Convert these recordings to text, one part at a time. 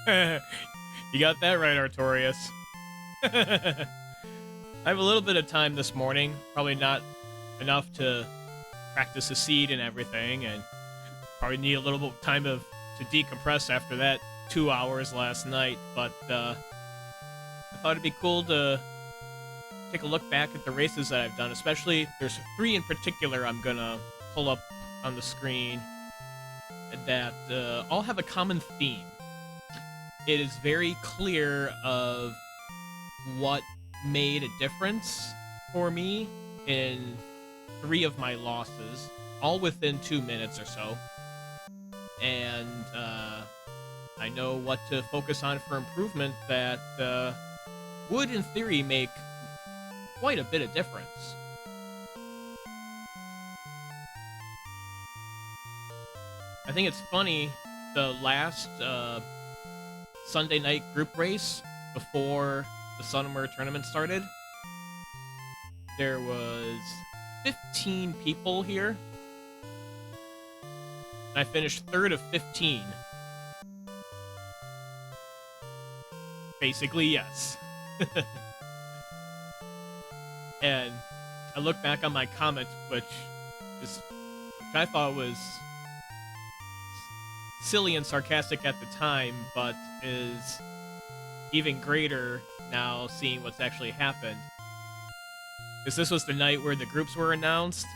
You got that right, Artorias. I have a little bit of time this morning. Probably not enough to practice the seed and everything, and probably need a little bit of time to decompress after that 2 hours last night. But I thought it'd be cool to take a look back at the races that I've done. Especially, there's 3 in particular I'm gonna pull up on the screen that all have a common theme. It is very clear of what made a difference for me in 3 of my losses, all within 2 minutes or so. And I know what to focus on for improvement that would, in theory, make quite a bit of difference. I think it's funny, the last Sunday night group race before the Summer tournament started, there was 15 people here, and I finished 3rd of 15. Basically, yes. And I look back on my comment, which I thought was silly and sarcastic at the time, but is even greater now seeing what's actually happened. Because this was the night where the groups were announced,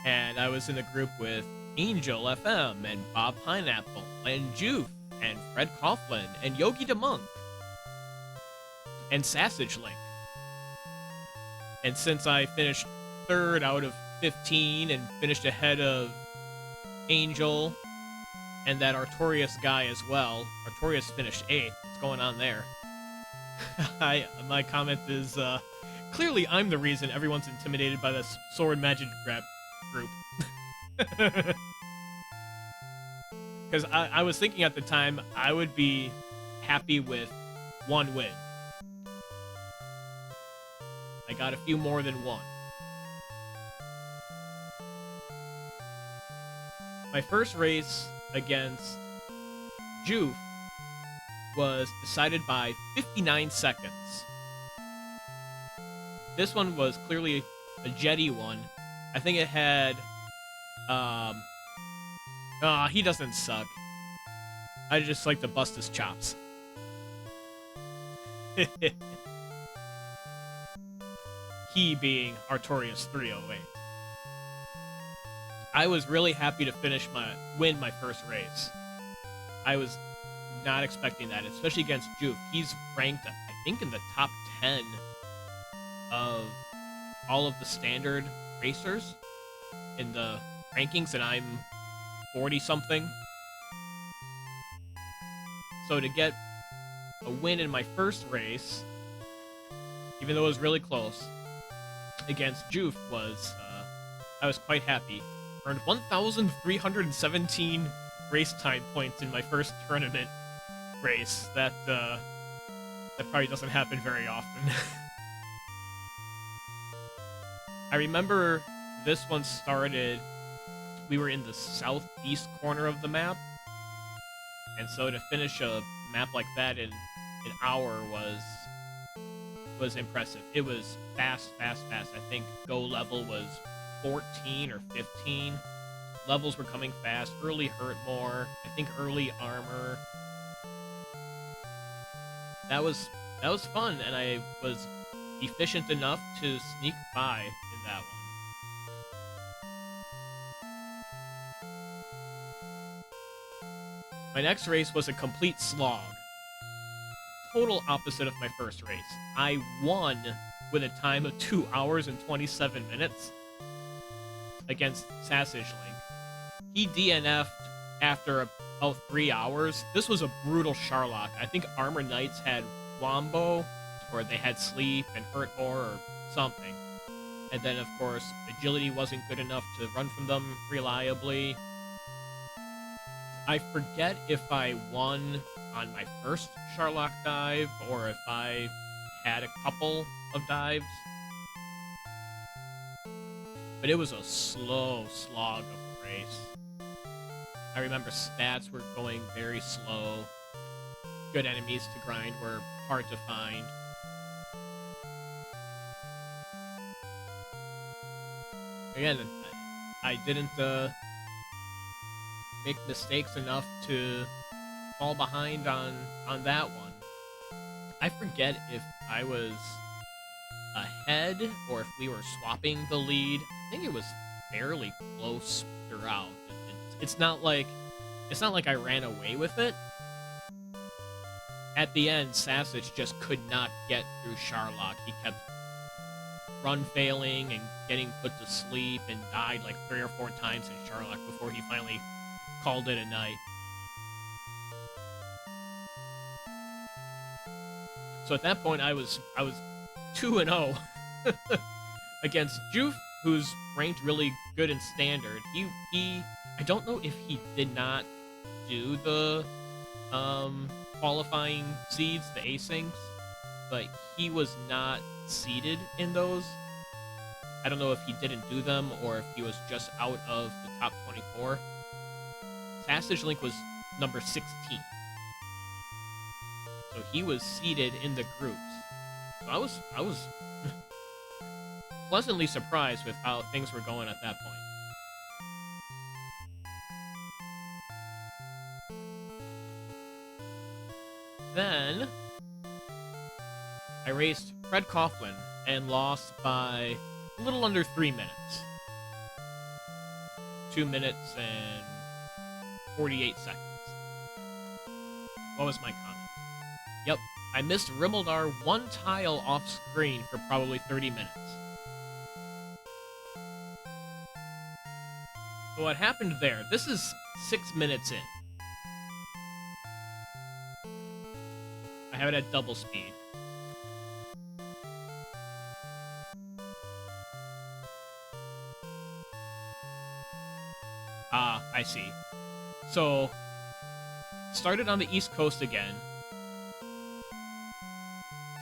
and I was in a group with Angel FM, and Bob Pineapple, and Joof, and Fred Coughlin, and Yogi the Monk, and Sausage Link. And since I finished 3rd out of 15 and finished ahead of Angel and that Artorias guy as well, Artorias finished 8th. What's going on there? My comment is, clearly I'm the reason everyone's intimidated by this sword magic grab group. Because I was thinking at the time I would be happy with 1 win. I got a few more than 1. My first race against Joof was decided by 59 seconds. This one was clearly a jetty one. I think it had, he doesn't suck. I just like to bust his chops. He being Artorias 308. I was really happy to win my first race. I was not expecting that, especially against Joof. He's ranked, I think, in the top 10 of all of the standard racers in the rankings, and I'm 40-something. So to get a win in my first race, even though it was really close, against Joof I was quite happy. Earned 1,317 race time points in my first tournament race. That probably doesn't happen very often. I remember this one started, we were in the southeast corner of the map, and so to finish a map like that in an hour was impressive. It was fast. I think go level was 14 or 15. Levels were coming fast. Early hurt more. I think early armor. That was fun, and I was efficient enough to sneak by in that one. My next race was a complete slog. Total opposite of my first race. I won with a time of 2 hours and 27 minutes against Sausage Link. He DNF'd after about 3 hours. This was a brutal Charlock. I think Armor Knights had Wombo, or they had Sleep and Hurt More or something. And then, of course, Agility wasn't good enough to run from them reliably. I forget if I won on my first Charlock dive, or if I had a couple of dives. But it was a slow slog of a race. I remember stats were going very slow. good enemies to grind were hard to find. Again, I didn't make mistakes enough to fall behind on that one. I forget if I was ahead or if we were swapping the lead. I think it was fairly close throughout. It's not like I ran away with it. At the end, Sausage just could not get through Sharlock. He kept run failing and getting put to sleep and died like 3 or 4 times in Sharlock before he finally called it a night. So at that point, I was 2-0 against Joof, who's ranked really good in Standard. He I don't know if he did not do the qualifying seeds, the asyncs, but he was not seeded in those. I don't know if he didn't do them or if he was just out of the top 24. Sausage Link was number 16. So he was seeded in the groups. So I was pleasantly surprised with how things were going at that point. Then I raced Fred Coughlin and lost by a little under 3 minutes. 2 minutes and 48 seconds. What was my comment? Yep, I missed Rimmaldar 1 tile off screen for probably 30 minutes. So what happened there? This is 6 minutes in. I have it at double speed. Ah, I see. So, started on the East Coast again.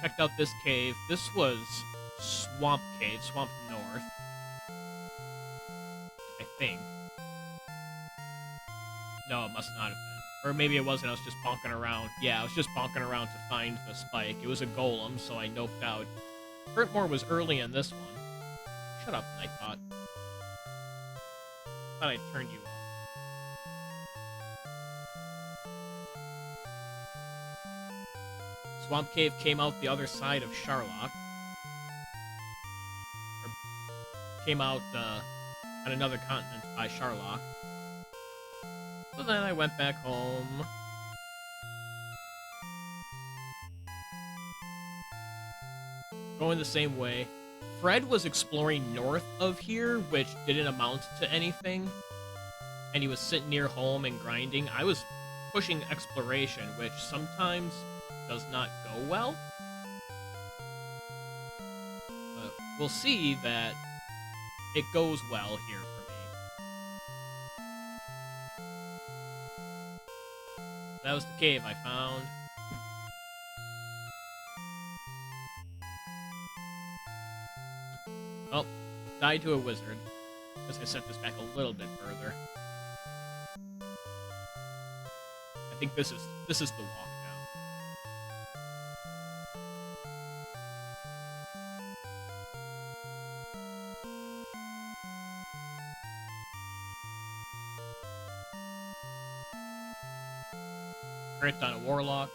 Checked out this cave. This was Swamp Cave, Swamp North. I think. No, it must not have been. Or maybe it wasn't, I was just bonking around. Yeah, I was just bonking around to find the spike. It was a golem, so I noped out. Hurtmore was early in this one. Shut up, Nightbot. Thought I turned you off. Swamp Cave came out the other side of Sharlock. Or came out on another continent by Sharlock. So then I went back home. Going the same way. Fred was exploring north of here, which didn't amount to anything. And he was sitting near home and grinding. I was pushing exploration, which sometimes does not go well. But we'll see that it goes well here for me. That was the cave I found. Oh, died to a wizard. Guess I set this back a little bit further. I think this is the walk now. Crit on a warlock.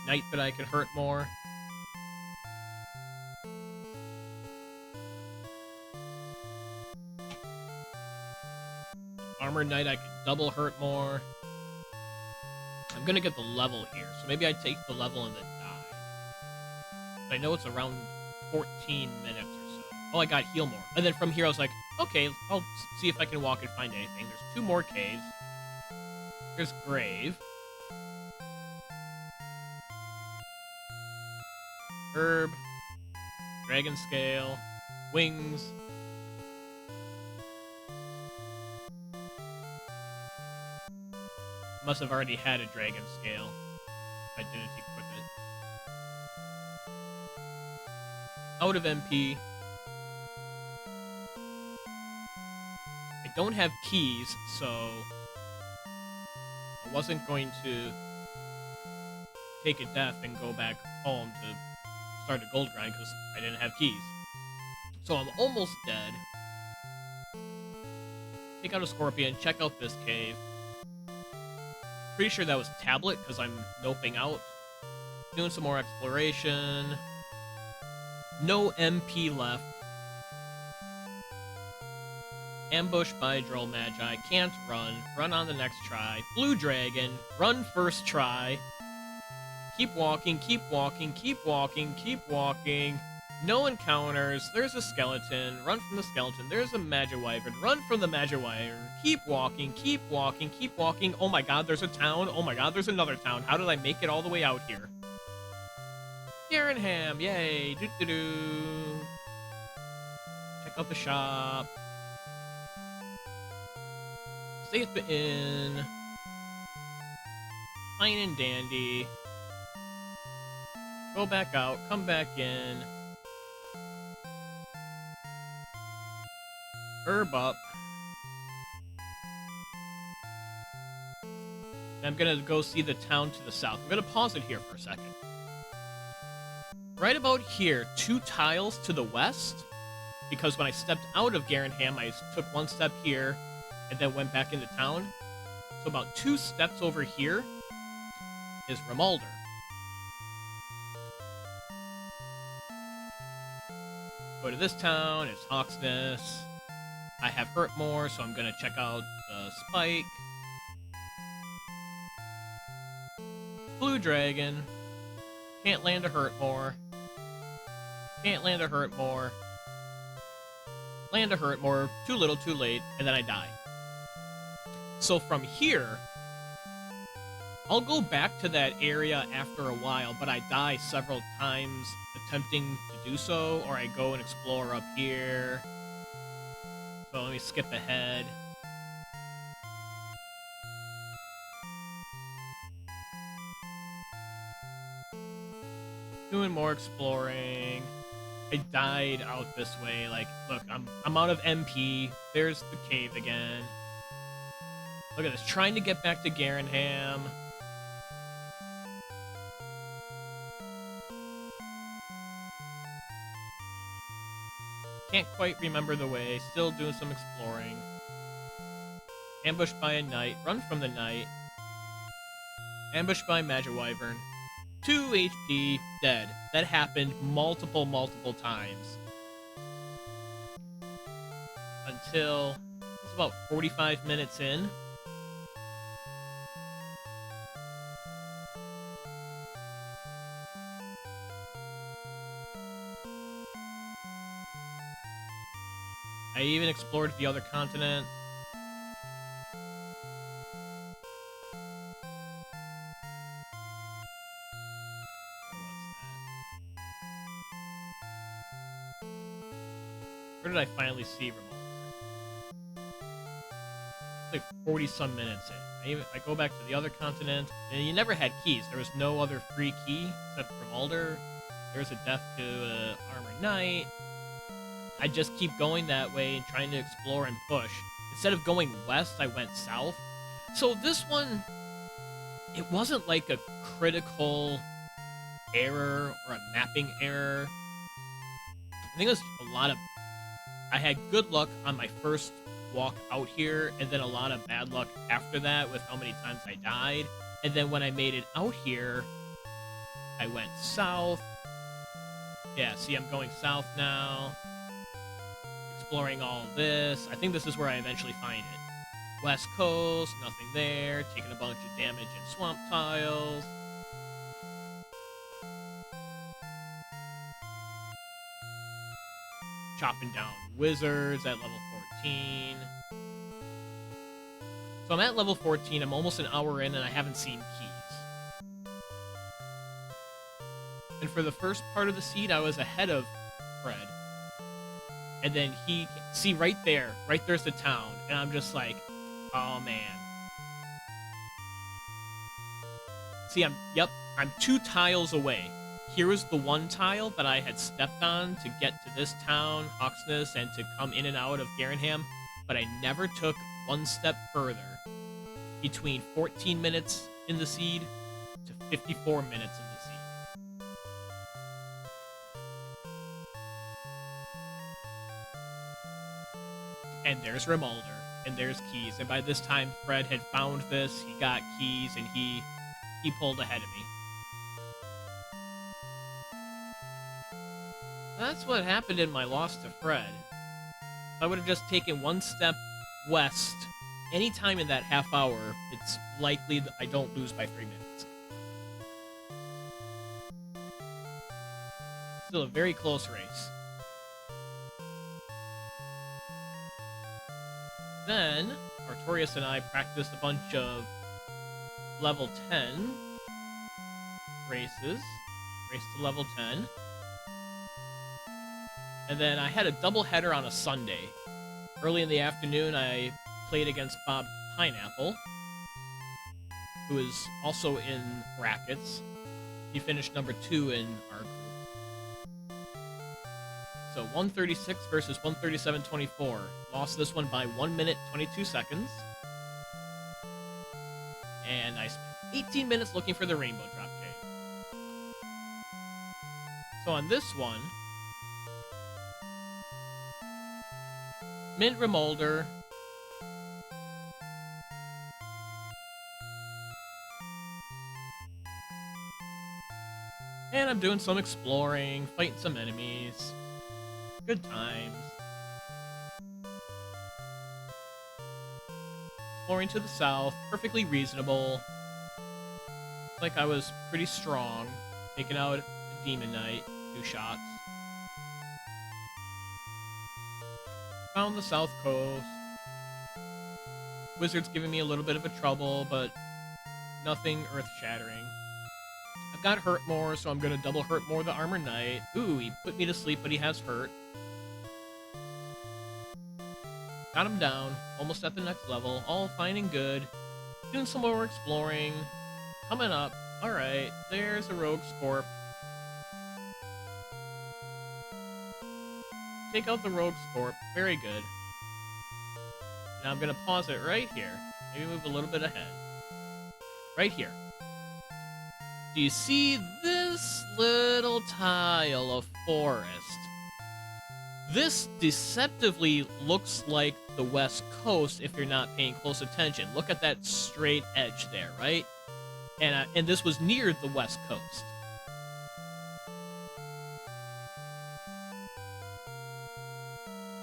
Knight that I can hurt more. Armor Knight I can double hurt more. I'm gonna get the level here, so maybe I take the level and then die. But I know it's around 14 minutes or so. Oh, I got heal more. And then from here I was like, okay, I'll see if I can walk and find anything. There's 2 more caves. There's Grave. Herb. Dragon Scale. Wings. Must have already had a Dragon Scale. I didn't equip it. Out of MP. I don't have keys, so I wasn't going to take a death and go back home to start a gold grind because I didn't have keys. So I'm almost dead. Take out a scorpion, check out this cave. Pretty sure that was tablet because I'm noping out. Doing some more exploration. No MP left. Ambushed by Droll Magi. Can't run. Run on the next try. Blue Dragon. Run first try. Keep walking, keep walking, keep walking, keep walking. No encounters. There's a skeleton. Run from the skeleton. There's a Magiwyvern. Run from the Magiwyvern. Keep walking, keep walking, keep walking. Oh my god, there's a town. Oh my god, there's another town. How did I make it all the way out here? Garenham, yay. Doo-doo-doo. Check out the shop. Stay at the inn. Fine and dandy. Go back out, come back in. Herb up. And I'm gonna go see the town to the south. I'm gonna pause it here for a second. Right about here, 2 tiles to the west, because when I stepped out of Garenham, I took 1 step here, and then went back into town. So about 2 steps over here is Rimuldar. Go to this town, it's Hawksness. I have Hurtmore, so I'm gonna check out the Spike. Blue Dragon. Can't land a Hurtmore. Can't land a Hurtmore. Land a Hurtmore, too little, too late, and then I die. So from here, I'll go back to that area after a while, but I die several times attempting to do so, or I go and explore up here. So let me skip ahead. Doing more exploring. I died out this way. Like, look, I'm out of MP. There's the cave again. Look at this. Trying to get back to Garenham. Can't quite remember the way. Still doing some exploring. Ambushed by a knight. Run from the knight. Ambushed by Magiwyvern. 2 HP. Dead. That happened multiple times. Until it's about 45 minutes in. I even explored the other continent. Where did I finally see Rimuldar? It's like 40-some minutes in. I go back to the other continent, and you never had keys. There was no other free key except Rimuldar. There was a death to an armored knight. I just keep going that way and trying to explore and push. Instead of going west, I went south. So this one, it wasn't like a critical error or a mapping error. I think it was a lot of... I had good luck on my first walk out here, and then a lot of bad luck after that with how many times I died. And then when I made it out here, I went south. Yeah, see, I'm going south now. Exploring all this. I think this is where I eventually find it. West Coast, nothing there. Taking a bunch of damage in swamp tiles. Chopping down wizards at level 14. So I'm at level 14. I'm almost an hour in and I haven't seen keys. And for the first part of the seed, I was ahead of Fred. And then he... See, right there's the town. And I'm just like, oh, man. See, I'm 2 tiles away. Here was the 1 tile that I had stepped on to get to this town, Hawksness, and to come in and out of Garenham. But I never took 1 step further. between 14 minutes in the seed to 54 minutes in the seed. And there's Remolder, and there's Keys. And by this time, Fred had found this, he got Keys, and he pulled ahead of me. That's what happened in my loss to Fred. I would have just taken one step west anytime in that half hour, it's likely that I don't lose by 3 minutes. Still a very close race. Then, Artorias and I practiced a bunch of level 10 races. Race to level 10. And then I had a doubleheader on a Sunday. Early in the afternoon, I played against Bob Pineapple, who is also in brackets. He finished number 2 in our group. So 136 versus 137.24. Lost this one by 1 minute 22 seconds. And I spent 18 minutes looking for the rainbow drop cave. So on this one, Mint Remolder, and I'm doing some exploring, fighting some enemies. Good times. Exploring to the south, perfectly reasonable. Like I was pretty strong, taking out a Demon Knight, 2 shots. Found the south coast. Wizard's giving me a little bit of a trouble, but nothing earth-shattering. I've got Hurt More, so I'm gonna double Hurt More the Armor Knight. Ooh, he put me to sleep, but he has Hurt. Got him down, almost at the next level, all fine and good. Doing some more exploring. Coming up. Alright, there's a Rogue Scorp. Take out the Rogue Scorp. Very good. Now I'm going to pause it right here. Maybe move a little bit ahead. Right here. Do you see this little tile of forest? This deceptively looks like the West Coast if you're not paying close attention. Look at that straight edge there, right? And this was near the West Coast.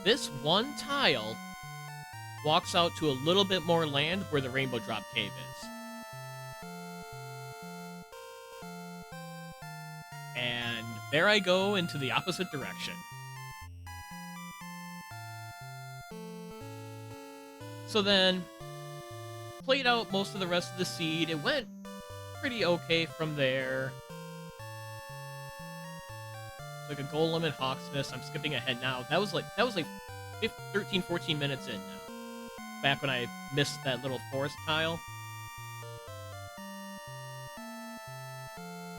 This one tile walks out to a little bit more land where the Rainbow Drop Cave is. And there I go into the opposite direction. So then, played out most of the rest of the seed. It went pretty okay from there. Like a Golem and Hawksmith. I'm skipping ahead now. That was like 13, 14 minutes in now. Back when I missed that little forest tile.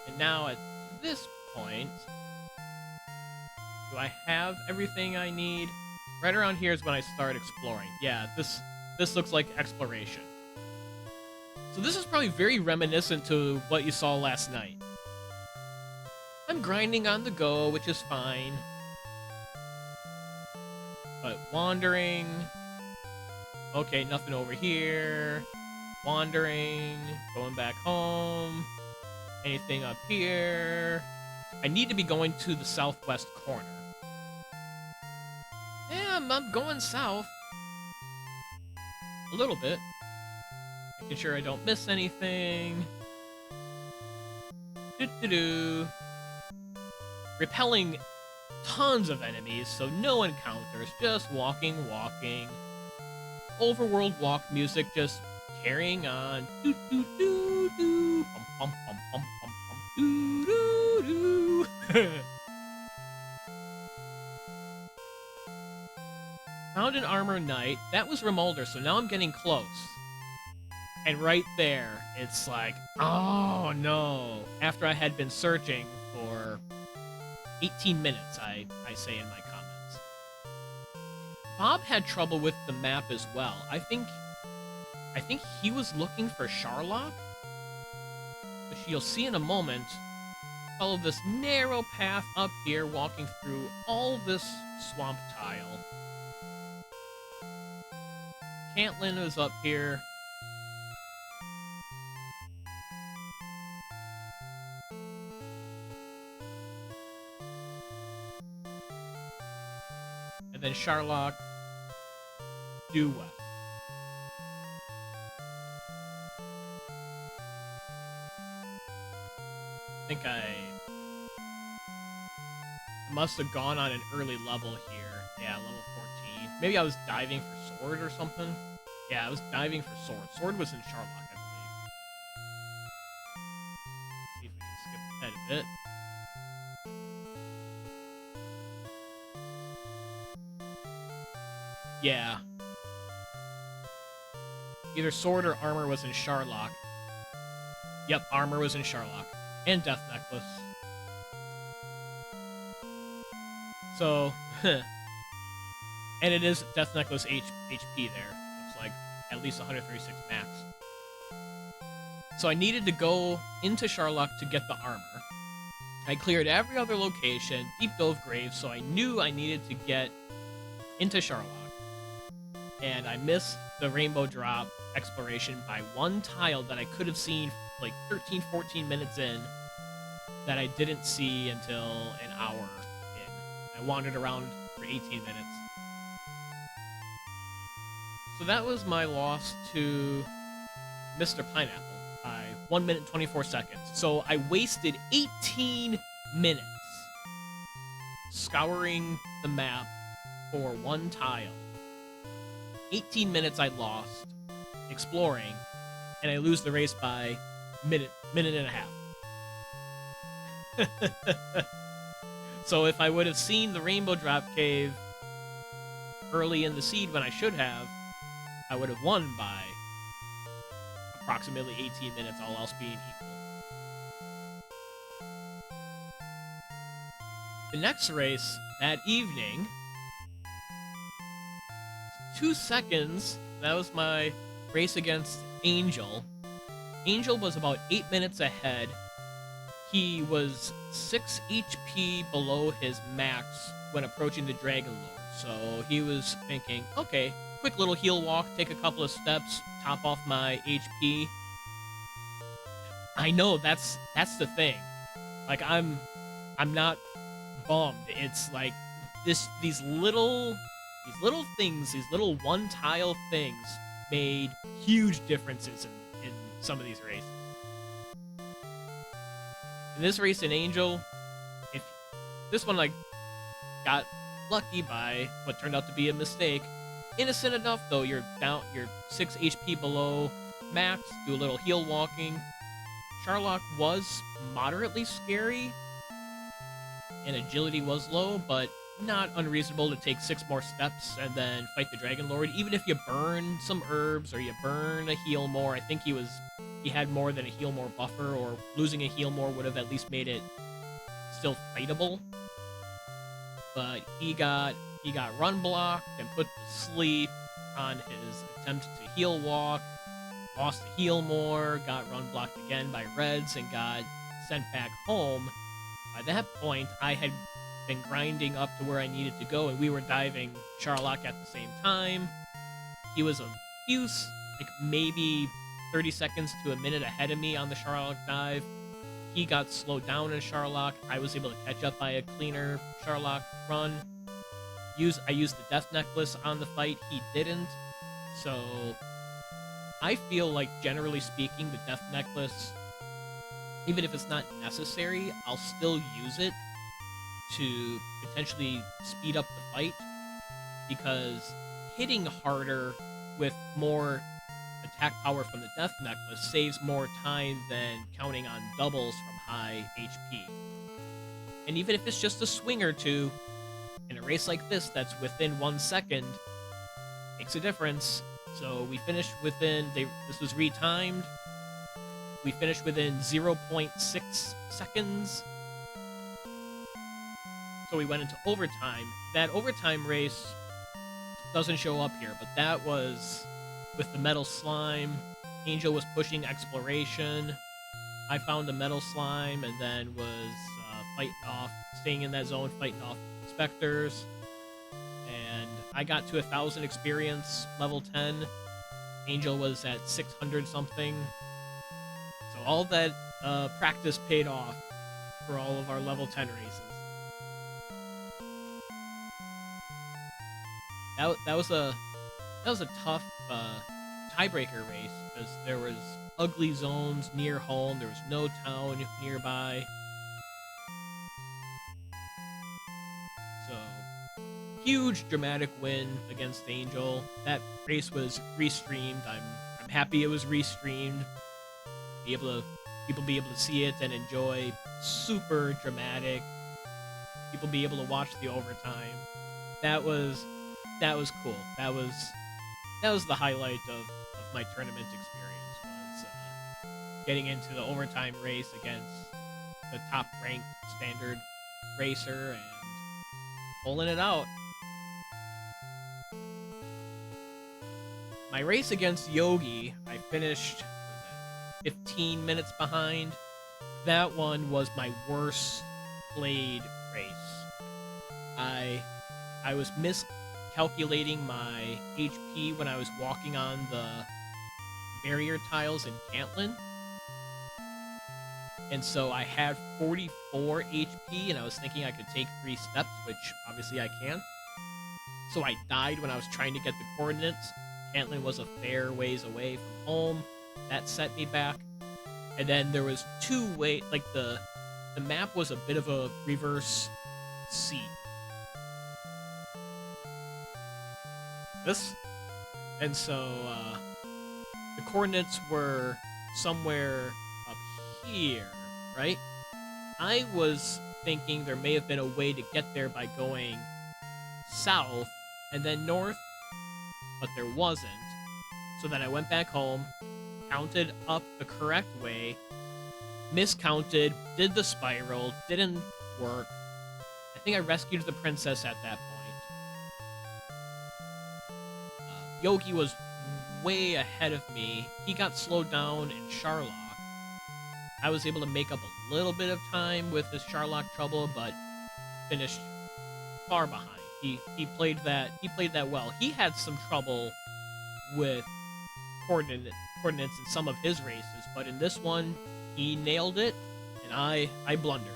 And now at this point, do I have everything I need? Right around here is when I start exploring. Yeah, this looks like exploration. So this is probably very reminiscent to what you saw last night. I'm grinding on the go, which is fine. But wandering... Okay, nothing over here. Wandering, going back home. Anything up here? I need to be going to the southwest corner. Yeah, I'm going south. A little bit. Making sure I don't miss anything. Doo-doo-doo. Repelling tons of enemies, so no encounters, just walking. Overworld walk music just carrying on. Doo doo doo doo. Bum bum bum bum bum bum. Doo doo doo. Found an Armor Knight. That was Remolder, so now I'm getting close. And right there, it's like, oh no. After I had been searching for 18 minutes, I say in my comments. Bob had trouble with the map as well. I think I think he was looking for Sharlock, which you'll see in a moment. Follow this narrow path up here, walking through all this swamp tile. Cantlin is up here. And then Sharlock, due west. I think I must have gone on an early level here. Yeah, level 14. Maybe I was diving for sword or something. Yeah, I was diving for sword. Sword was in Sharlock, I believe. See if we can skip ahead a bit. Yeah. Either sword or armor was in Sharlock. Yep, armor was in Sharlock. And Death Necklace. So, and it is Death Necklace HP there. Looks like at least 136 max. So I needed to go into Sharlock to get the armor. I cleared every other location, deep dove graves, so I knew I needed to get into Sharlock. And I missed the rainbow drop exploration by one tile that I could have seen like 13, 14 minutes in that I didn't see until an hour in. I wandered around for 18 minutes. So that was my loss to Mr. Pineapple by 1 minute 24 seconds. So I wasted 18 minutes scouring the map for one tile. 18 minutes I lost exploring, and I lose the race by minute and a half. So if I would have seen the Rainbow Drop Cave early in the seed when I should have, I would have won by approximately 18 minutes, all else being equal. The next race that evening, 2 seconds, that was my race against Angel. Angel was about 8 minutes ahead. He was 6 HP below his max when approaching the Dragon Lord. So he was thinking, okay, quick little heal walk, take a couple of steps, top off my HP. I know, that's the thing. Like, I'm not bummed. It's like these little things, these little one-tile things made huge differences in some of these races. In this race in Angel, if this one, like, got lucky by what turned out to be a mistake. Innocent enough, though. You're 6 HP below max, do a little heal walking. Sharlock was moderately scary, and agility was low, but not unreasonable to take 6 more steps and then fight the Dragon Lord. Even if you burn some herbs or you burn a heal more, I think he had more than a heal more buffer, or losing a heal more would have at least made it still fightable. But he got run blocked and put to sleep on his attempt to heal walk, lost the heal more, got run blocked again by Reds, and got sent back home. By that point, I had been grinding up to where I needed to go, and we were diving Sharlock at the same time. He was a few, like maybe 30 seconds to a minute ahead of me on the Sharlock dive. He got slowed down in Sharlock. I was able to catch up by a cleaner Sharlock run. I used the Death Necklace on the fight. He didn't. So I feel like, generally speaking, the Death Necklace, even if it's not necessary, I'll still use it to potentially speed up the fight, because hitting harder with more attack power from the Death Necklace saves more time than counting on doubles from high HP. And even if it's just a swing or two, in a race like this that's within 1 second, makes a difference. So we finished within, this was retimed, we finished within 0.6 seconds. So we went into overtime. That overtime race doesn't show up here, but that was with the metal slime. Angel was pushing exploration. I found a metal slime and then was fighting off, staying in that zone, fighting off specters. And I got to 1,000 experience, level 10. Angel was at 600 something. So all that practice paid off for all of our level 10 races. That was a tough tiebreaker race because there was ugly zones near home. There was no town nearby. So huge dramatic win against Angel. That race was restreamed. I'm happy it was restreamed. People be able to see it and enjoy. Super dramatic. People be able to watch the overtime. That was cool. That was the highlight of my tournament experience, was getting into the overtime race against the top ranked standard racer and pulling it out. My race against Yogi, I finished 15 minutes behind. That one was my worst played race. I was miscalculating my HP when I was walking on the barrier tiles in Cantlin. And so I had 44 HP, and I was thinking I could take 3 steps, which obviously I can't. So I died when I was trying to get the coordinates. Cantlin was a fair ways away from home. That set me back. And then there was 2 ways, like the map was a bit of a reverse C. And so the coordinates were somewhere up here, right? I was thinking there may have been a way to get there by going south and then north, but there wasn't. So then I went back home, counted up the correct way, miscounted, did the spiral, didn't work. I think I rescued the princess at that point. Yogi was way ahead of me. He got slowed down in Charlock. I was able to make up a little bit of time with his Charlock trouble, but finished far behind. He played that well. He had some trouble with coordinates in some of his races, but in this one, he nailed it, and I blundered.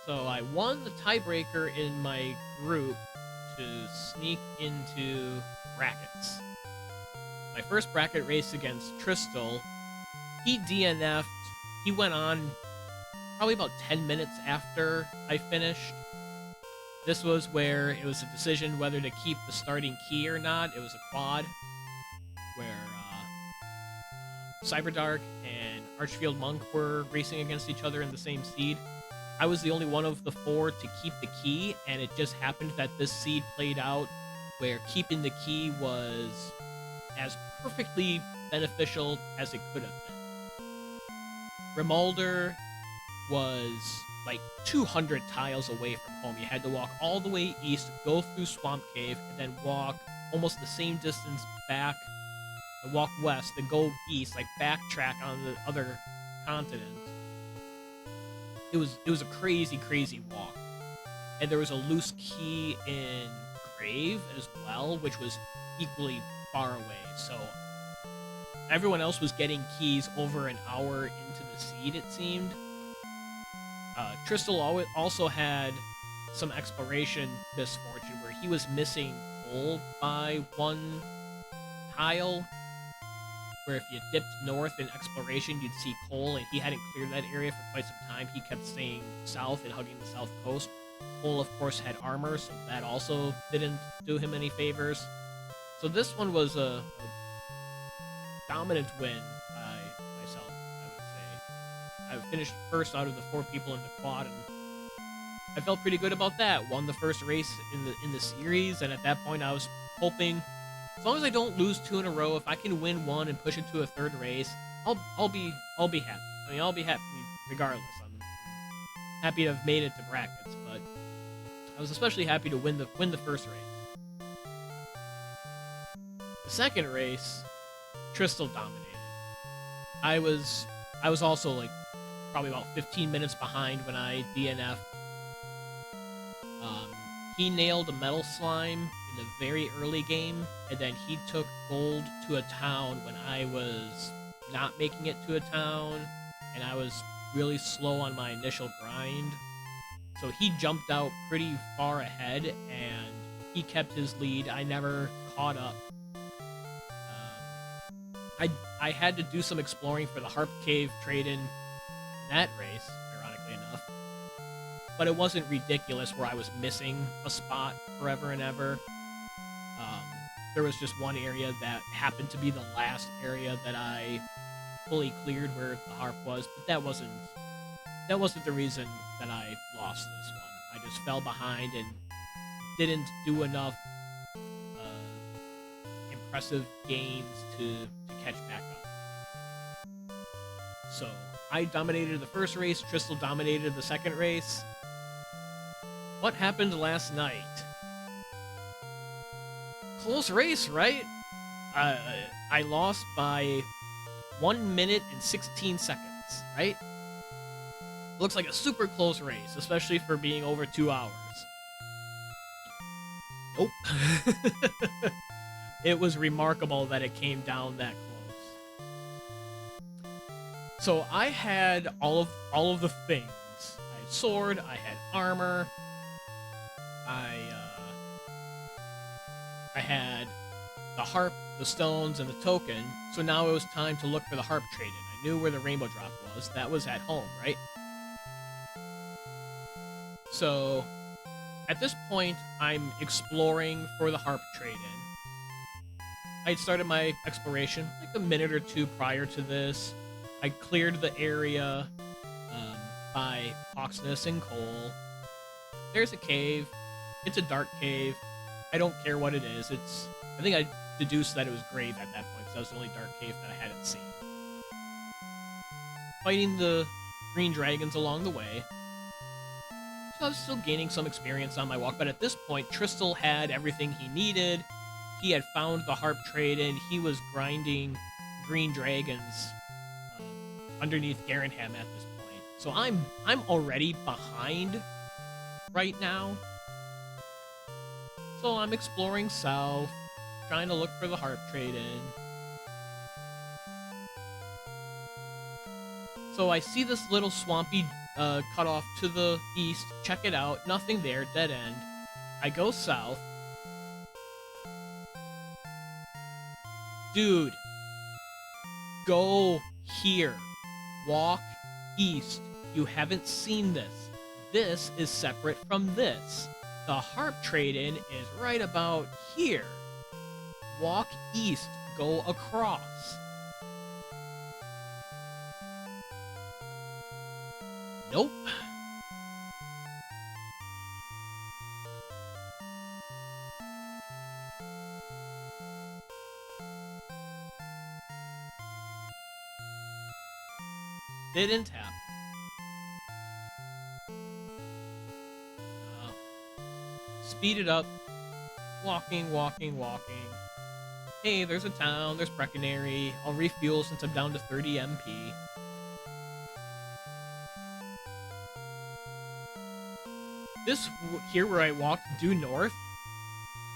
So I won the tiebreaker in my group to sneak into brackets. My first bracket race against Tristal, he DNF'd. He went on probably about 10 minutes after I finished. This was where it was a decision whether to keep the starting key or not. It was a quad where Cyberdark and Archfield Monk were racing against each other in the same seed. I was the only one of the 4 to keep the key, and it just happened that this seed played out where keeping the key was as perfectly beneficial as it could have been. Rimalder was like 200 tiles away from home. You had to walk all the way east, go through Swamp Cave, and then walk almost the same distance back, and walk west, then go east, like backtrack on the other continent. It was a crazy, crazy walk. And there was a loose key in Grave as well, which was equally far away. So everyone else was getting keys over an hour into the seed, it seemed. Tristal also had some exploration misfortune where he was missing coal by 1 tile, where if you dipped north in exploration, you'd see coal, and he hadn't cleared that area for quite some time. He kept staying south and hugging the south coast. Cole, of course, had armor, so that also didn't do him any favors. So this one was a dominant win by myself, I would say. I finished first out of the 4 people in the quad, and I felt pretty good about that. Won the first race in the series, and at that point I was hoping, as long as I don't lose 2 in a row, if I can win 1 and push it to a 3rd race, I'll be happy. I mean, I'll be happy regardless. I'm happy to have made it to brackets, but I was especially happy to win the first race. The second race, Crystal dominated. I was also like probably about 15 minutes behind when I DNF. He nailed a metal slime in the very early game, and then he took gold to a town when I was not making it to a town, and I was really slow on my initial grind. So he jumped out pretty far ahead, and he kept his lead. I never caught up. I had to do some exploring for the Harp Cave trade-in that race, ironically enough. But it wasn't ridiculous where I was missing a spot forever and ever. There was just one area that happened to be the last area that I fully cleared where the harp was, but that wasn't the reason that I lost this one. I just fell behind and didn't do enough impressive gains to catch back up. So I dominated the first race, Crystal dominated the second race. What happened last night? Close race, right? I lost by 1 minute and 16 seconds, right? Looks like a super close race, especially for being over 2 hours. Nope. It was remarkable that it came down that close. So I had all of the things. I had sword, I had armor, I had the harp, the stones, and the token, so now it was time to look for the harp trade-in. I knew where the rainbow drop was. That was at home, right? So, at this point, I'm exploring for the harp trade-in. I had started my exploration like a minute or two prior to this. I cleared the area by Hawksness and Coal. There's a cave. It's a dark cave. I don't care what it is. I think I deduced that it was grave at that point, because that was the only dark cave that I hadn't seen. Fighting the green dragons along the way. So I was still gaining some experience on my walk, but at this point, Crystal had everything he needed. He had found the harp trade-in. He was grinding green dragons underneath Garanham at this point. So I'm already behind right now. So I'm exploring south, trying to look for the harp trade-in. So I see this little swampy cutoff to the east. Check it out. Nothing there. Dead end. I go south. Dude. Go here. Walk east. You haven't seen this. This is separate from this. The harp trade-in is right about here. Walk east. Go across. Nope. Didn't happen. Speed it up. Walking. Hey, there's a town. There's Breckenary. I'll refuel since I'm down to 30 MP. This here where I walked due north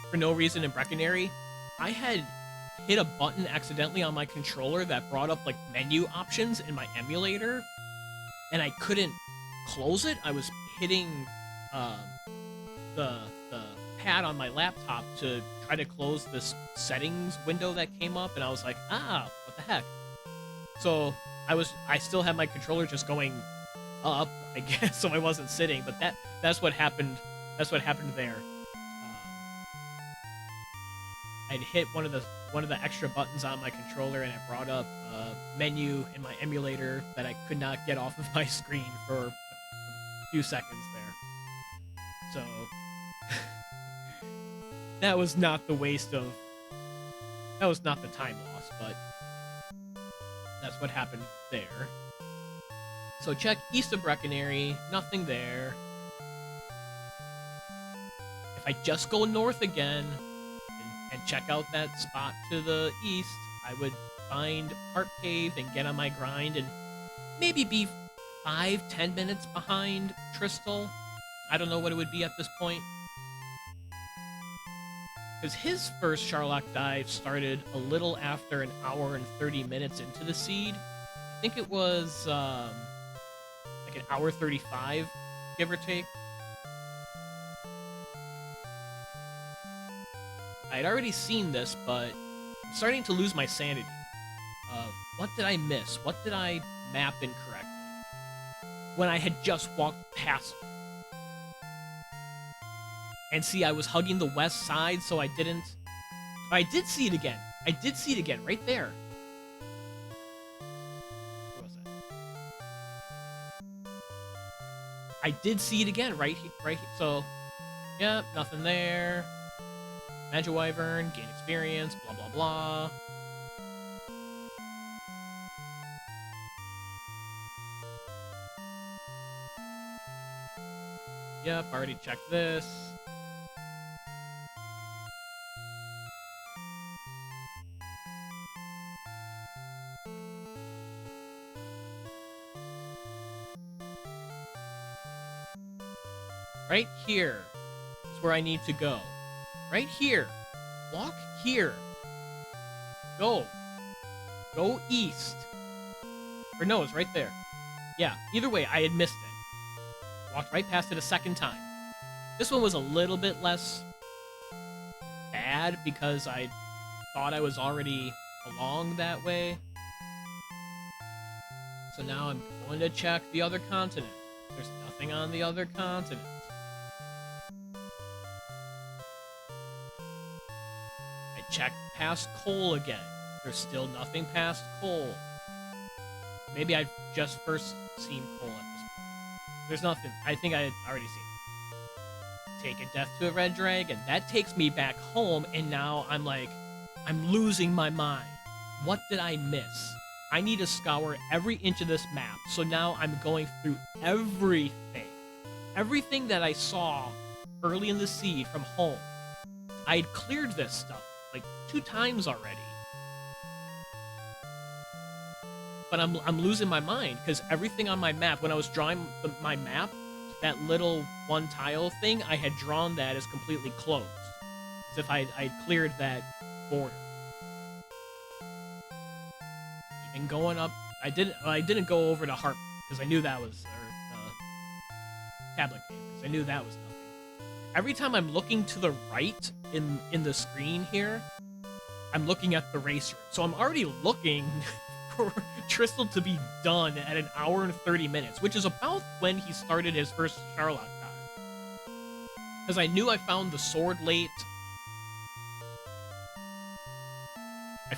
for no reason in Breckenary, I had hit a button accidentally on my controller that brought up like menu options in my emulator, and I couldn't close it. I was hitting the pad on my laptop to try to close this settings window that came up, and I was like, what the heck? So I still had my controller just going up, I guess, so I wasn't sitting, but that's what happened. That's what happened there. I'd hit one of the extra buttons on my controller, and it brought up a menu in my emulator that I could not get off of my screen for a few seconds there. So that was not the time loss, but that's what happened there. So check east of Breckenary, nothing there. If I just go north again and and check out that spot to the east, I would find Heart Cave and get on my grind and maybe be 5-10 minutes behind Trystal. I don't know what it would be at this point. Because his first Charlock dive started a little after an hour and 30 minutes into the seed. I think it was like an hour 35, give or take. I had already seen this, but I'm starting to lose my sanity. What did I miss? What did I map incorrectly? When I had just walked past it. And see, I was hugging the west side, so I didn't... I did see it again. I did see it again, right there. Where was it? I did see it again, right here. So, yeah, nothing there. Magic Wyvern, gain experience, blah, blah, blah. Yep, already checked this. Right here is where I need to go. Right here. Walk here. Go. Go east. Or no, it's right there. Yeah, either way, I had missed it. Walked right past it a second time. This one was a little bit less bad because I thought I was already along that way. So now I'm going to check the other continent. There's nothing on the other continent. I checked past Cole again. There's still nothing past Cole. Maybe I've just first seen Cole at this point. There's nothing. I think I had already seen it. Take a death to a red dragon. That takes me back home, and now I'm like, I'm losing my mind. What did I miss? I need to scour every inch of this map. So now I'm going through everything. Everything that I saw early in the seed from home. I had cleared this stuff like 2 times already. But I'm losing my mind because everything on my map, when I was drawing my map, that little one tile thing, I had drawn that as completely closed. As if I'd cleared that border. Even going up, I didn't go over to Harp because I knew that was, or Tablet Cave, because I knew that was nothing. Every time I'm looking to the right in the screen here, I'm looking at the race room. So I'm already looking for Trystal to be done at an hour and 30 minutes, which is about when he started his first Charlock dive. Because I knew I found the sword late. I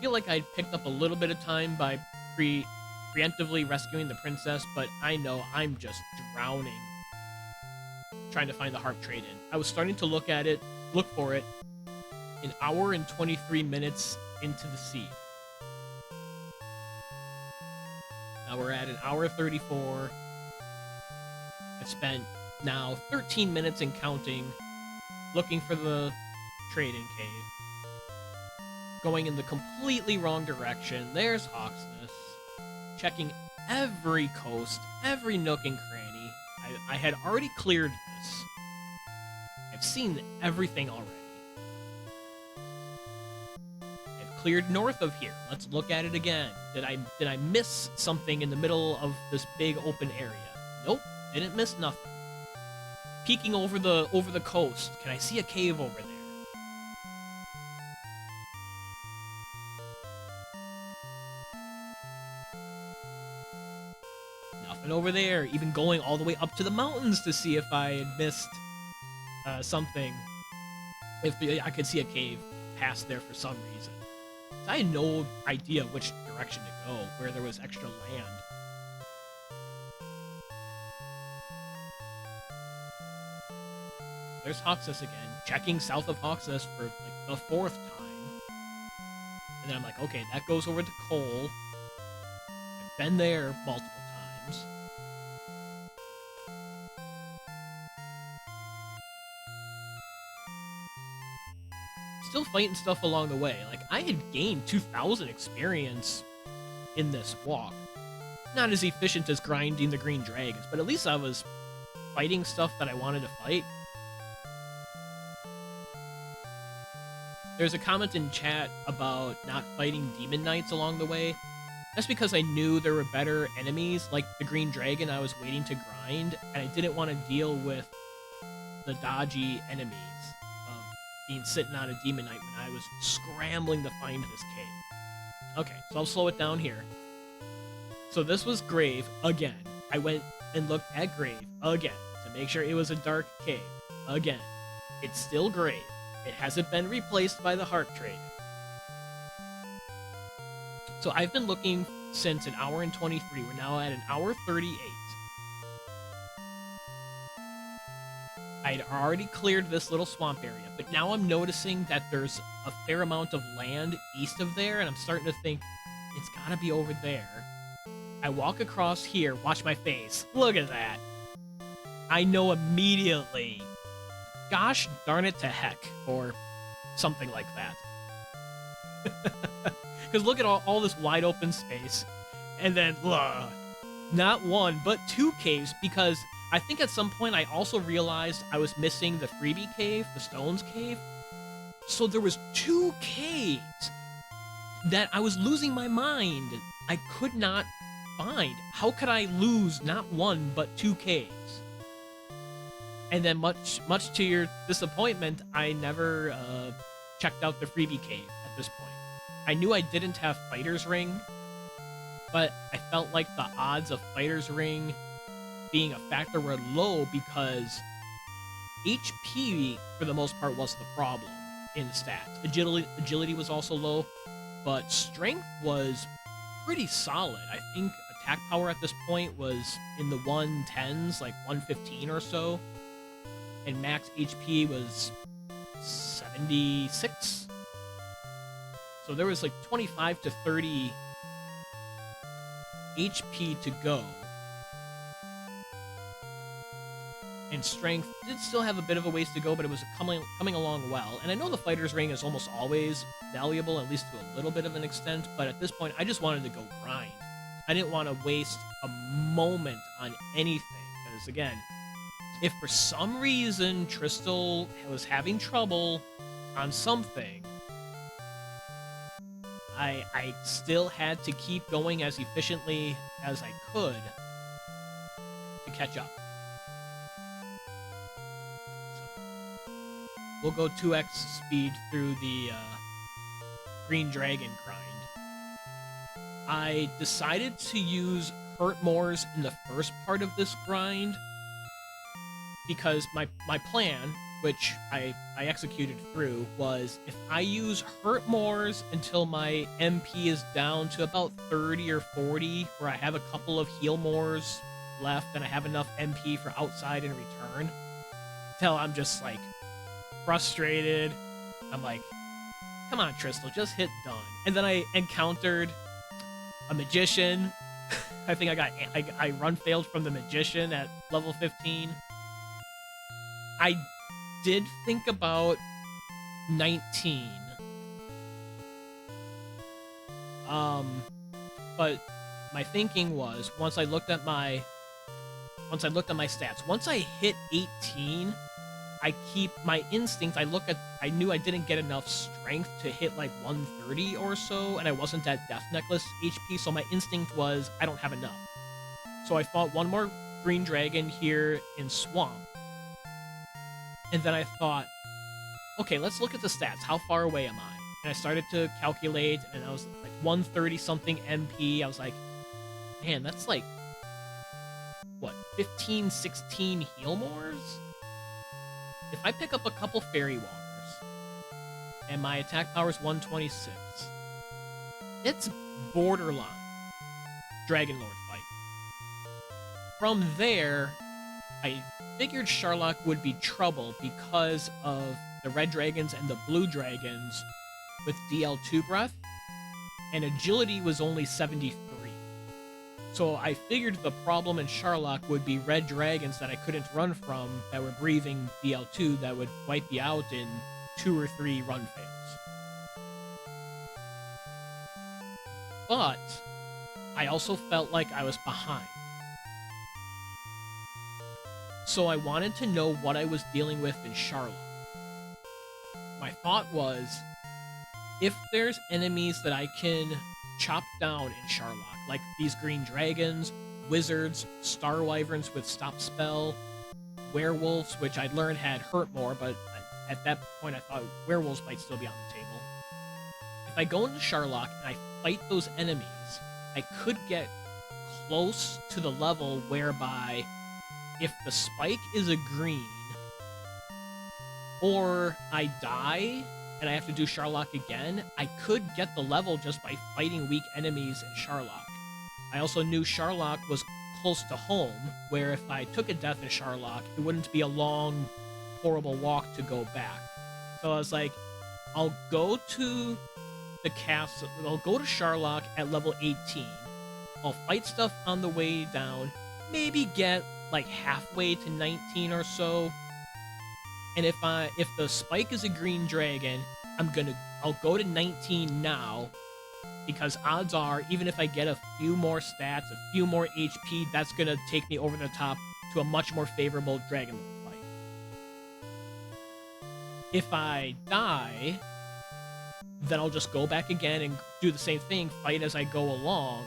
feel like I picked up a little bit of time by preemptively rescuing the princess, but I know I'm just drowning trying to find the harp trade-in. I was starting to look for it, an hour and 23 minutes into the seed. Now we're at an hour 34. I've spent now 13 minutes and counting looking for the trade-in cave. Going in the completely wrong direction. There's Hawksness. Checking every coast, every nook and cranny. I had already cleared this. I've seen everything already. I've cleared north of here. Let's look at it again. Did I miss something in the middle of this big open area? Nope, didn't miss nothing. Peeking over the coast. Can I see a cave over there? Nothing over there. Even going all the way up to the mountains to see if I had missed something. If I could see a cave past there for some reason. So I had no idea which direction to go, where there was extra land. There's Hawksness again, checking south of Hawksness for like the 4th time. And then I'm like, okay, that goes over to Cole. I've been there multiple times. still fighting stuff along the way. Like, I had gained 2,000 experience in this walk. Not as efficient as grinding the green dragons, but at least I was fighting stuff that I wanted to fight. There's a comment in chat about not fighting demon knights along the way. That's because I knew there were better enemies, like the green dragon I was waiting to grind, and I didn't want to deal with the dodgy enemies of being sitting on a demon knight when I was scrambling to find this cave. Okay, so I'll slow it down here. So this was Grave again. I went and looked at Grave again to make sure it was a dark cave. Again, it's still Grave. It hasn't been replaced by the Heart Trade. So I've been looking since an hour and 23. We're now at an hour 38. I'd already cleared this little swamp area, but now I'm noticing that there's a fair amount of land east of there, and I'm starting to think it's gotta be over there. I walk across here, watch my face. Look at that. I know immediately. Gosh darn it to heck, or something like that. Because look at all this wide open space, and then not one, but two caves, because I think at some point I also realized I was missing the freebie cave, the Stones cave. So there was two caves that I was losing my mind. I could not find. How could I lose not one, but two caves? And then much to your disappointment, I never checked out the freebie cave at this point. I knew I didn't have Fighter's Ring, but I felt like the odds of Fighter's Ring being a factor were low because HP, for the most part, was the problem in stats. Agility was also low, but strength was pretty solid. I think attack power at this point was in the 110s, like 115 or so, and max HP was 76. So there was like 25 to 30 HP to go. And strength did still have a bit of a ways to go, but it was coming along well. And I know the Fighter's Ring is almost always valuable, at least to a little bit of an extent, but at this point, I just wanted to go grind. I didn't want to waste a moment on anything, because again, if for some reason Trystal was having trouble on something, I still had to keep going as efficiently as I could to catch up. So, we'll go 2x speed through the Green Dragon grind. I decided to use Hurtmoors in the first part of this grind because my plan, which I executed through, was if I use Hurtmoors until my MP is down to about 30 or 40, where I have a couple of Healmoors left and I have enough MP for outside and return, till I'm just like frustrated. I'm like, come on, Trystal, just hit done. And then I encountered a Magician. I think I run failed from the Magician at level 15. I did think about 19. But my thinking was once I looked at my stats, once I hit 18, I keep my instinct. I knew I didn't get enough strength to hit like 130 or so, and I wasn't at Death Necklace HP, so my instinct was I don't have enough. So I fought one more Green Dragon here in Swamp. And then I thought, okay, let's look at the stats. How far away am I? And I started to calculate, and I was like 130-something MP. I was like, man, that's like, what, 15, 16 Healmoors? If I pick up a couple Fairy Waters, and my attack power is 126, it's borderline Dragon Lord fight. From there, I figured Sharlock would be trouble because of the red dragons and the blue dragons with DL2 breath, and agility was only 73. So I figured the problem in Sharlock would be red dragons that I couldn't run from that were breathing DL2 that would wipe you out in 2 or 3 run fails. But I also felt like I was behind. So I wanted to know what I was dealing with in Charlotte. My thought was, if there's enemies that I can chop down in Charlotte, like these green dragons, wizards, star wyverns with stop spell, werewolves, which I'd learned had hurt more, but at that point I thought werewolves might still be on the table. If I go into Charlotte and I fight those enemies, I could get close to the level whereby if the spike is a green, or I die and I have to do Charlotte again, I could get the level just by fighting weak enemies in Charlotte. I also knew Charlotte was close to home, where if I took a death in Charlotte, it wouldn't be a long, horrible walk to go back. So I was like, I'll go to the castle, I'll go to Charlotte at level 18. I'll fight stuff on the way down, maybe get like halfway to 19 or so. And if the spike is a green dragon, I'll go to 19 now, because odds are, even if I get a few more stats, a few more HP, that's gonna take me over the top to a much more favorable dragon fight. If I die, then I'll just go back again and do the same thing, fight as I go along,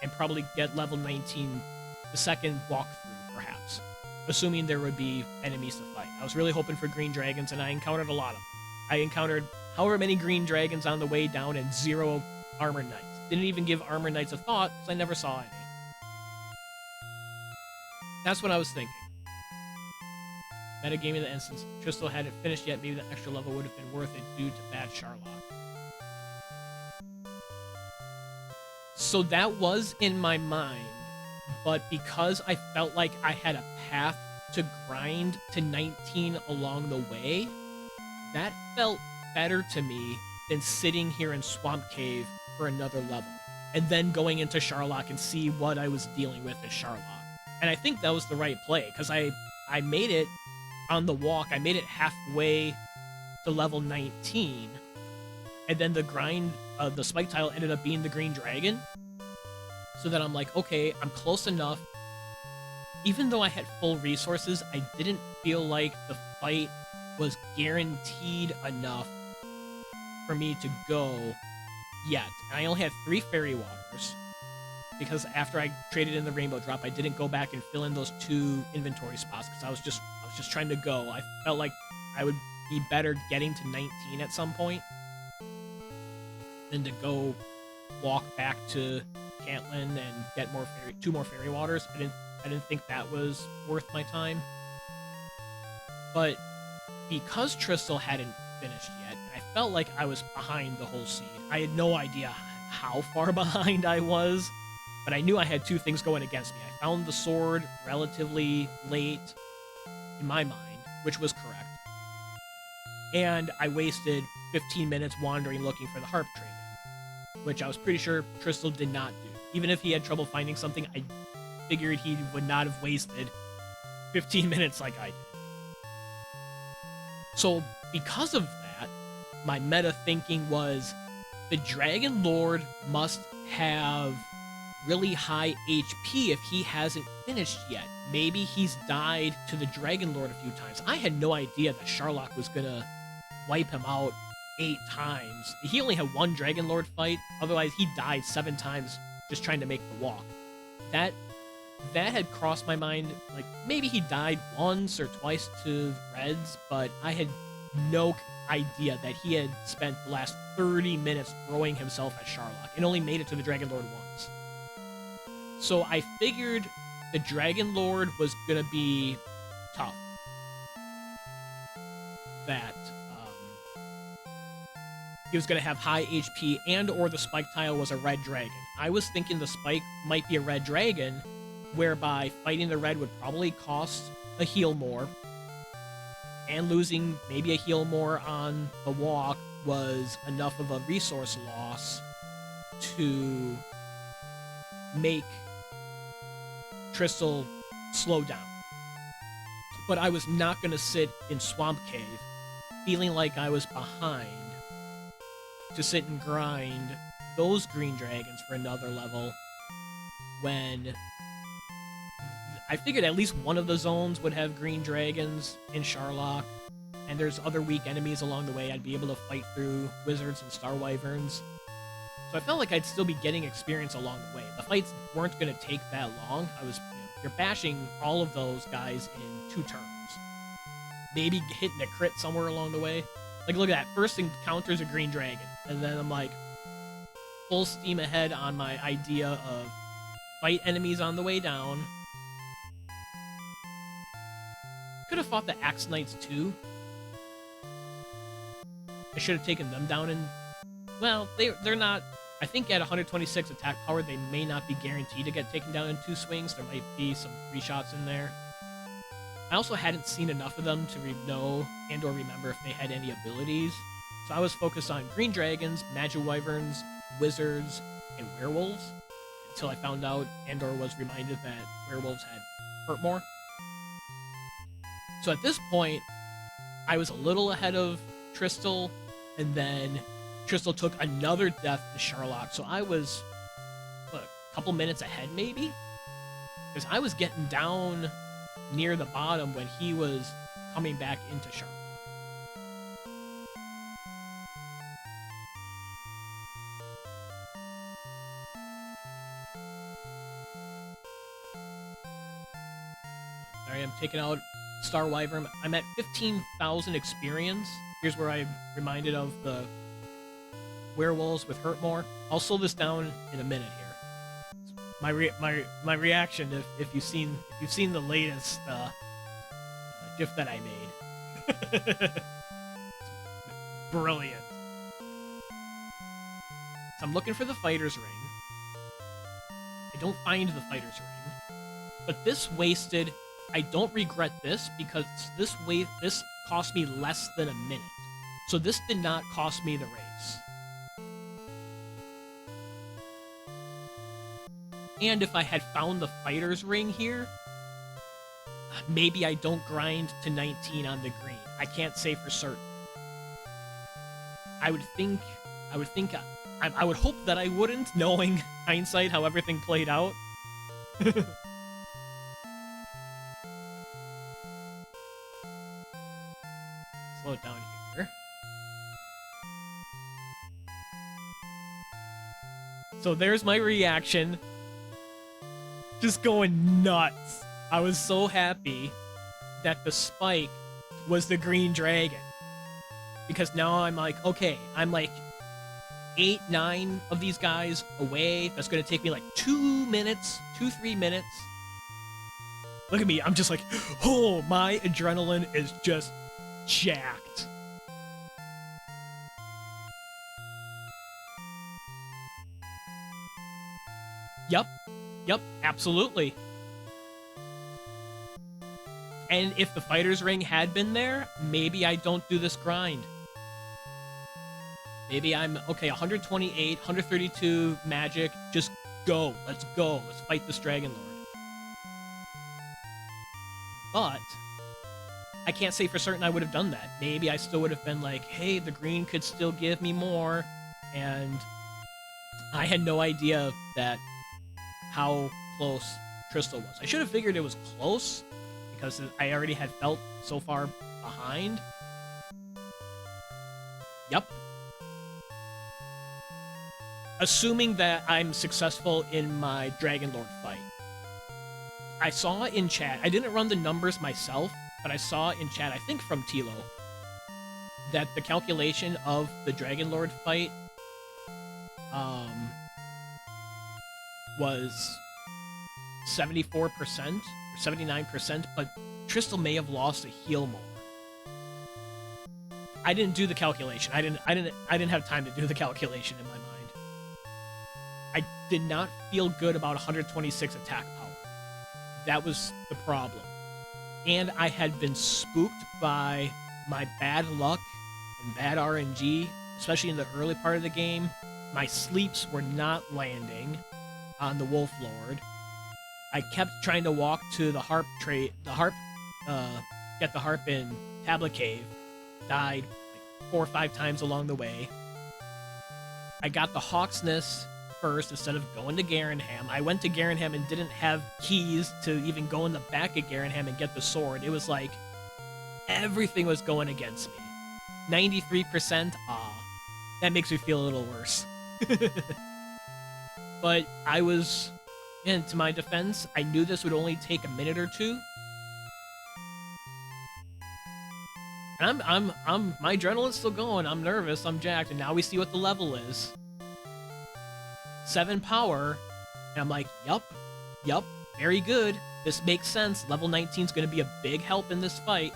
and probably get level 19 the second walkthrough, perhaps. Assuming there would be enemies to fight. I was really hoping for green dragons, and I encountered a lot of them. I encountered however many green dragons on the way down and 0 armor knights. Didn't even give armor knights a thought, because I never saw any. That's what I was thinking. Metagaming the instance. Crystal hadn't finished yet, maybe the extra level would have been worth it due to bad Charlotte. So that was in my mind, but because I felt like I had a path to grind to 19 along the way, that felt better to me than sitting here in Swamp Cave for another level, and then going into Charlotte and see what I was dealing with at Charlotte. And I think that was the right play, because I made it on the walk, I made it halfway to level 19, and then the grind, the spike tile ended up being the green dragon, so that I'm like, okay, I'm close enough. Even though I had full resources, I didn't feel like the fight was guaranteed enough for me to go yet. And I only had 3 fairy waters, because after I traded in the rainbow drop, I didn't go back and fill in those 2 inventory spots, because I was just trying to go. I felt like I would be better getting to 19 at some point than to go walk back to Cantlin and get 2 more fairy waters. I didn't think that was worth my time. But because Trystal hadn't finished yet, I felt like I was behind the whole scene. I had no idea how far behind I was, but I knew I had 2 things going against me. I found the sword relatively late, in my mind, which was correct. And I wasted 15 minutes wandering looking for the harp training, which I was pretty sure Trystal did not do. Even if he had trouble finding something, I figured he would not have wasted 15 minutes like I did. So because of that, my meta thinking was, the Dragon Lord must have really high HP if he hasn't finished yet. Maybe he's died to the Dragon Lord a few times. I had no idea that Charlotte was gonna wipe him out 8 times. He only had 1 Dragon Lord fight, otherwise he died 7 times just trying to make the walk. That had crossed my mind, like, maybe he died once or twice to Reds, but I had no idea that he had spent the last 30 minutes throwing himself at Charlotte and only made it to the Dragon Lord once. So I figured the Dragon Lord was gonna be tough. That he was gonna have high HP, and or the spike tile was a red dragon. I was thinking the spike might be a red dragon, whereby fighting the red would probably cost a heal more, and losing maybe a heal more on the walk was enough of a resource loss to make Trystal slow down. But I was not going to sit in Swamp Cave feeling like I was behind to sit and grind those green dragons for another level when I figured at least one of the zones would have green dragons in Sharlock, and there's other weak enemies along the way I'd be able to fight through wizards and star wyverns. So I felt like I'd still be getting experience along the way. The fights weren't going to take that long. You're bashing all of those guys in 2 turns. Maybe hitting a crit somewhere along the way. Like, look at that. First encounter's a green dragon. And then I'm like, full steam ahead on my idea of fight enemies on the way down. Could have fought the Axe Knights too. I should have taken them down and... Well, they're not... I think at 126 attack power, they may not be guaranteed to get taken down in 2 swings. There might be some free shots in there. I also hadn't seen enough of them to know and or remember if they had any abilities. So I was focused on green dragons, magic wyverns, wizards, and werewolves. Until I found out and or was reminded that werewolves had hurt more. So at this point, I was a little ahead of Tristal, and then Tristal took another death in Sharlock, so I was, what, a couple minutes ahead, maybe? Because I was getting down near the bottom when he was coming back into Sharlock. Alright, I'm taking out Star Wyvern. I'm at 15,000 experience. Here's where I'm reminded of the werewolves with hurt more. I'll slow this down in a minute here. My reaction if you've seen the latest GIF that I made. Brilliant. So I'm looking for the fighter's ring. I don't find the fighter's ring, but this wasted. I don't regret this because this cost me less than a minute. So this did not cost me the race. And if I had found the fighter's ring here, maybe I don't grind to 19 on the green. I can't say for certain. I would hope that I wouldn't, knowing hindsight how everything played out. Slow it down here. So there's my reaction. Just going nuts. I was so happy that the spike was the green dragon. Because now I'm like, okay, I'm like 8, 9 of these guys away. That's going to take me like 2 minutes, 2-3 minutes. Look at me. I'm just like, oh, my adrenaline is just jacked. Yep, absolutely. And if the fighter's ring had been there, maybe I don't do this grind. Maybe I'm, okay, 128, 132 magic, just go. Let's go. Let's fight this Dragon Lord. But I can't say for certain I would have done that. Maybe I still would have been like, hey, the green could still give me more. And I had no idea that how close Tristal was. I should have figured it was close because I already had felt so far behind. Yep. Assuming that I'm successful in my Dragon Lord fight. I saw in chat, I didn't run the numbers myself, but I saw in chat, I think from Tilo, that the calculation of the Dragon Lord fight was 74% or 79%, but Tristal may have lost a heal more. I didn't do the calculation. I didn't have time to do the calculation in my mind. I did not feel good about 126 attack power. That was the problem. And I had been spooked by my bad luck and bad RNG, especially in the early part of the game. My sleeps were not landing on the Wolf Lord. I kept trying to walk to the harp get the harp in Tablet Cave. died like 4 or 5 times along the way. I got the Hawksness first instead of going to Garenham. I went to Garenham and didn't have keys to even go in the back of Garenham and get the sword. It was like everything was going against me. 93%, that makes me feel a little worse. But I was, and to my defense, I knew this would only take a minute or two. And my adrenaline's still going. I'm nervous. I'm jacked. And now we see what the level is. 7 power. And I'm like, yup, very good. This makes sense. Level 19 is going to be a big help in this fight.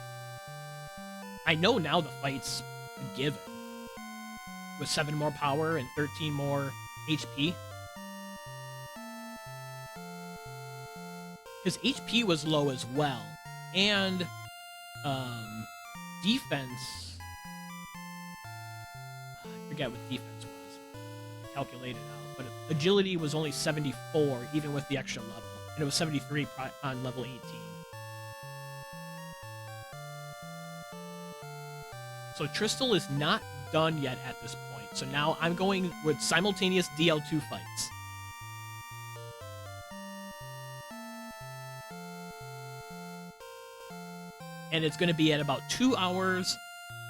I know now the fight's a given. With 7 more power and 13 more HP. Because HP was low as well. And, defense... I forget what defense was. I calculated out. But agility was only 74, even with the extra level. And it was 73 on level 18. So Tristal is not done yet at this point. So now I'm going with simultaneous DL2 fights. And it's going to be at about 2 hours,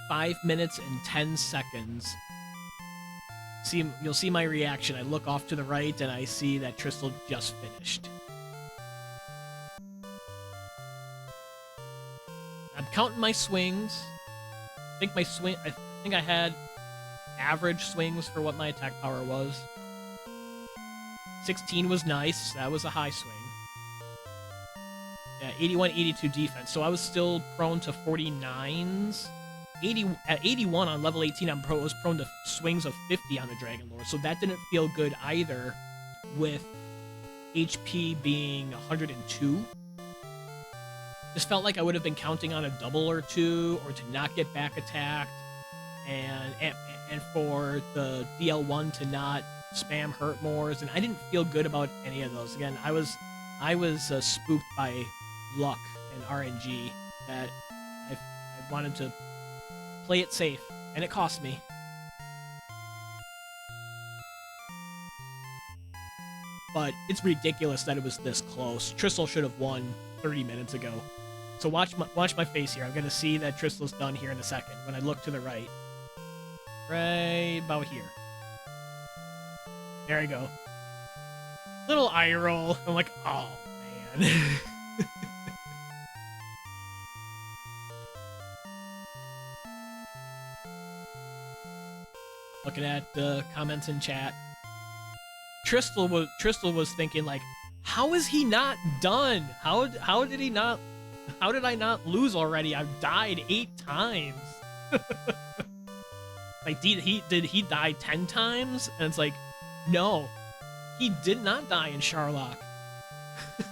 5 minutes, and 10 seconds. You'll see my reaction. I look off to the right, and I see that Tristal just finished. I'm counting my swings. I think I had average swings for what my attack power was. 16 was nice. That was a high swing. Yeah, 81, 82 defense. So I was still prone to 49s. At 81 on level 18, I was prone to swings of 50 on the Dragon Lord. So that didn't feel good either, with HP being 102. Just felt like I would have been counting on a double or two, or to not get back attacked, and for the DL1 to not spam hurt mores, and I didn't feel good about any of those. Again, I was spooked by luck and RNG that I wanted to play it safe, and it cost me. But it's ridiculous that it was this close. Tristal should have won 30 minutes ago. So watch my face here. I'm going to see that Tristal's done here in a second when I look to the right. Right about here. There I go. Little eye roll. I'm like, oh, man. Looking at the comments in chat. Tristal was thinking, like, how is he not done? How did I not lose already? I've died 8 times. Like, did he die 10 times? And it's like, no, he did not die in Sharlock.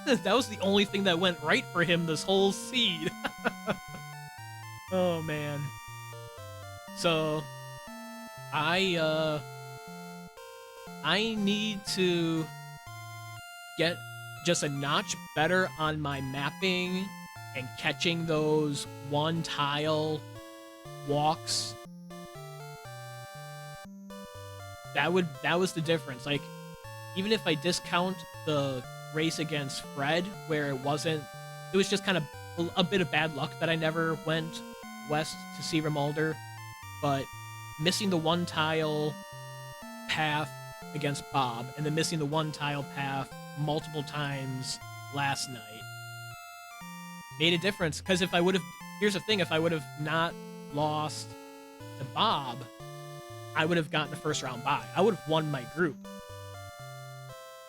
That was the only thing that went right for him this whole seed. Oh man. So I need to get just a notch better on my mapping and catching those one tile walks. That was the difference. Like, even if I discount the race against Fred, where it was just kind of a bit of bad luck that I never went west to see Rimuldar, but missing the one tile path against Bob, and then missing the one tile path multiple times last night made a difference. Because here's the thing, if I would have not lost to Bob, I would have gotten a first round bye. I would have won my group.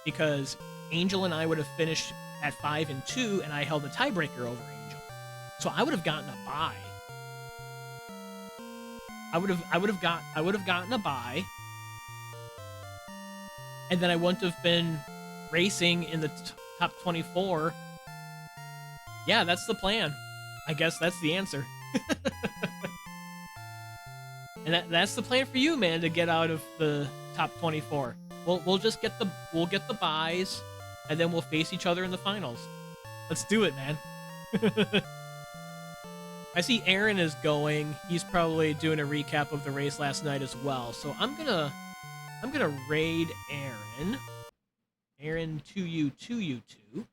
Because Angel and I would have finished at 5 and 2, and I held the tiebreaker over Angel. So I would have gotten a bye. I would have gotten a bye. And then I wouldn't have been racing in the top 24. Yeah, that's the plan. I guess that's the answer. And that's the plan for you, man, to get out of the top 24. We'll get the buys, and then we'll face each other in the finals. Let's do it, man. I see Aaron is going. He's probably doing a recap of the race last night as well. So I'm gonna raid Aaron. Aaron 2U2U2. Guess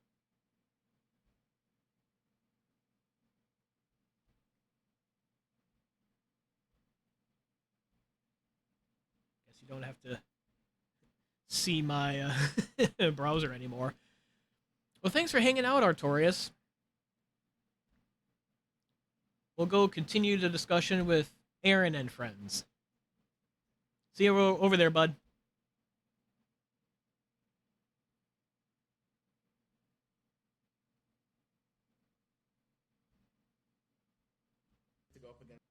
you don't have to see my browser anymore. Well, thanks for hanging out, Artorias. We'll go continue the discussion with Aaron and friends. See you over there, bud. To go up against